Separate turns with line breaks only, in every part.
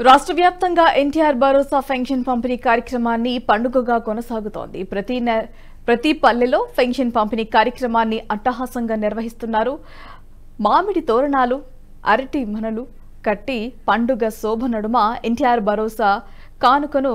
రాష్ట్ర వ్యాప్తంగా ఎన్టీఆర్ భరోసా పెన్షన్ పంపిణీ కార్యక్రమాన్ని పండుగగా కొనసాగుతోంది. ప్రతి పల్లెలో పెన్షన్ పంపిణీ కార్యక్రమాన్ని అట్టహాసంగా నిర్వహిస్తున్నారు. మామిడి తోరణాలు, అరటి మనలు కట్టి పండుగ శోభ నడుమ ఎన్టీఆర్ భరోసా కానుకను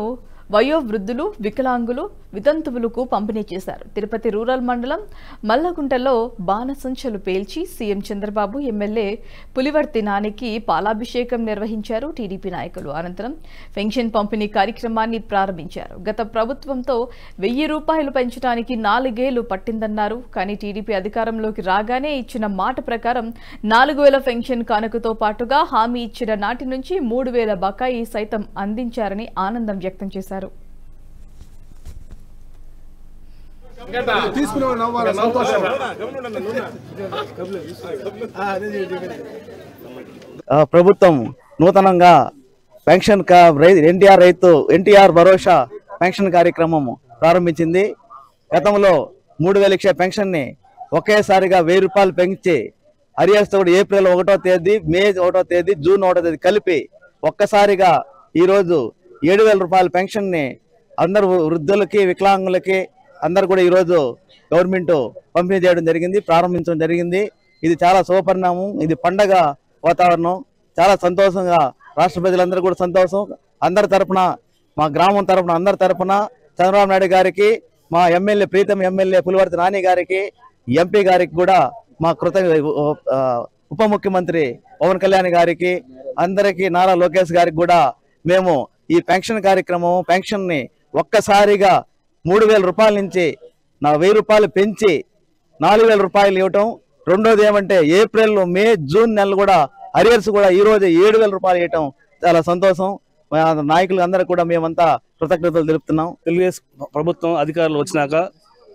వయోవృద్ధులు, వికలాంగులు, వితంతువులకు పంపిణీ చేశారు. తిరుపతి రూరల్ మండలం మల్లగుంటలో బాణసంచలు పేల్చి సీఎం చంద్రబాబు, ఎమ్మెల్యే పులివర్తి నానికి పాలాభిషేకం నిర్వహించారు టీడీపీ నాయకులు. అనంతరం పెన్షన్ పంపిణీ కార్యక్రమాన్ని ప్రారంభించారు. గత ప్రభుత్వంతో 1000 రూపాయలు పెంచడానికి 4 ఏళ్లు పట్టిందన్నారు. కానీ టీడీపీ అధికారంలోకి రాగానే ఇచ్చిన మాట ప్రకారం 4000 పెన్షన్ కానుకతో పాటుగా హామీ ఇచ్చిన నాటి నుంచి 3000 బకాయి సైతం అందించారని ఆనందం వ్యక్తం చేశారు.
ప్రభుత్వం నూతనంగా పెన్షన్ ఎన్టీఆర్ భరోసా పెన్షన్ కార్యక్రమం ప్రారంభించింది. గతంలో 3000 ఇచ్చే పెన్షన్ ని ఒకేసారిగా 1000 రూపాయలు పెంచి అరియర్స్ తో ఏప్రిల్ 1వ తేదీ, మే 1వ తేదీ, జూన్ 1వ తేదీ కలిపి ఒక్కసారిగా ఈరోజు 7000 రూపాయల పెన్షన్ ని అందరు వృద్ధులకి, వికలాంగులకి అందరు కూడా ఈరోజు గవర్నమెంట్ పంపిణీ చేయడం జరిగింది, ప్రారంభించడం జరిగింది. ఇది చాలా శుభపరిణామం. ఇది పండగ వాతావరణం. చాలా సంతోషంగా రాష్ట్ర ప్రజలందరూ కూడా సంతోషం. అందరి తరపున, మా గ్రామం తరపున, అందరి తరపున చంద్రబాబు నాయుడు గారికి, మా ఎమ్మెల్యే ప్రీతం ఎమ్మెల్యే పులివర్తి నాని గారికి, ఎంపీ గారికి కూడా మా ఉప ముఖ్యమంత్రి పవన్ కళ్యాణ్ గారికి, అందరికీ నారా లోకేష్ గారికి కూడా మేము ఈ పెన్షన్ కార్యక్రమం, పెన్షన్ ని ఒక్కసారిగా 3000 రూపాయల నుంచి 1000 రూపాయలు పెంచి 4000 రూపాయలు ఇవ్వటం. రెండోది ఏమంటే ఏప్రిల్, మే, జూన్ నెలలు కూడా అరియర్స్ కూడా ఈ రోజు 7000 రూపాయలు ఇవ్వటం చాలా సంతోషం. నాయకులు అందరూ కూడా మేమంతా కృతజ్ఞతలు తెలుపుతున్నాం.
తెలుగుదేశం ప్రభుత్వం అధికారులు వచ్చినాక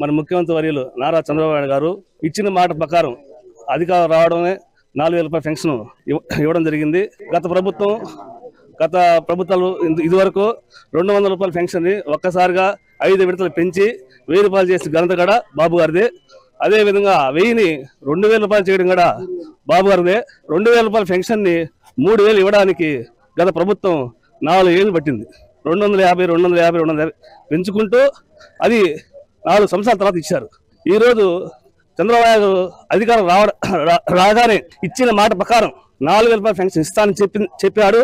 మన ముఖ్యమంత్రి వర్యులు నారా చంద్రబాబు నాయుడు గారు ఇచ్చిన మాట ప్రకారం అధికారం రావడమే 4000 రూపాయల పెన్షన్ ఇవ్వడం జరిగింది. గత ప్రభుత్వాలు ఇదివరకు 200 రూపాయల పెన్షన్ ని ఒక్కసారిగా 5 విడతలు పెంచి 1000 రూపాయలు చేసిన ఘనత కూడా బాబు గారిదే. అదేవిధంగా 1000ని 2000 రూపాయలు చేయడం కూడా బాబు గారిదే. 2000 రూపాయల పెన్షన్ ని 3000 ఇవ్వడానికి గత ప్రభుత్వం 4 ఏళ్ళు పట్టింది. 250 పెంచుకుంటూ అది 4 సంవత్సరాల తర్వాత ఇచ్చారు. ఈరోజు చంద్రబాబు అధికారం రాగానే ఇచ్చిన మాట ప్రకారం 4000 రూపాయల పెన్షన్ ఇస్తానని చెప్పాడు.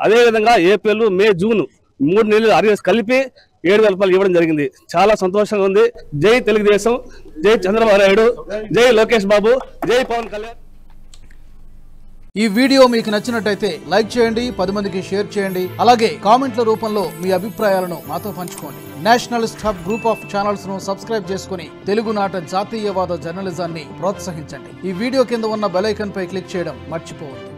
అదేవిధంగా ఏప్రిల్, మే, జూన్ 3 నెలలు అరియర్స్ కలిపి 7000 రూపాయలు ఇవ్వడం జరిగింది. చాలా సంతోషంగా ఉంది. జై తెలుగుదేశం, జై చంద్రబాబు నాయుడు, జై లోకేష్ బాబు, జై పవన్ కళ్యాణ్.
ఈ వీడియో మీకు నచ్చినట్టయితే లైక్ చేయండి, 10 మందికి షేర్ చేయండి. అలాగే కామెంట్ల రూపంలో మీ అభిప్రాయాలను మాతో పంచుకోండి. Nationalist hub group of channels ను సబ్స్క్రైబ్ చేసుకుని తెలుగునాట జాతీయవాద జర్నలిజాన్ని ప్రోత్సహించండి. ఈ వీడియో కింద ఉన్న బెల్ ఐకాన్ పై క్లిక్ చేయడం మర్చిపోవద్దు.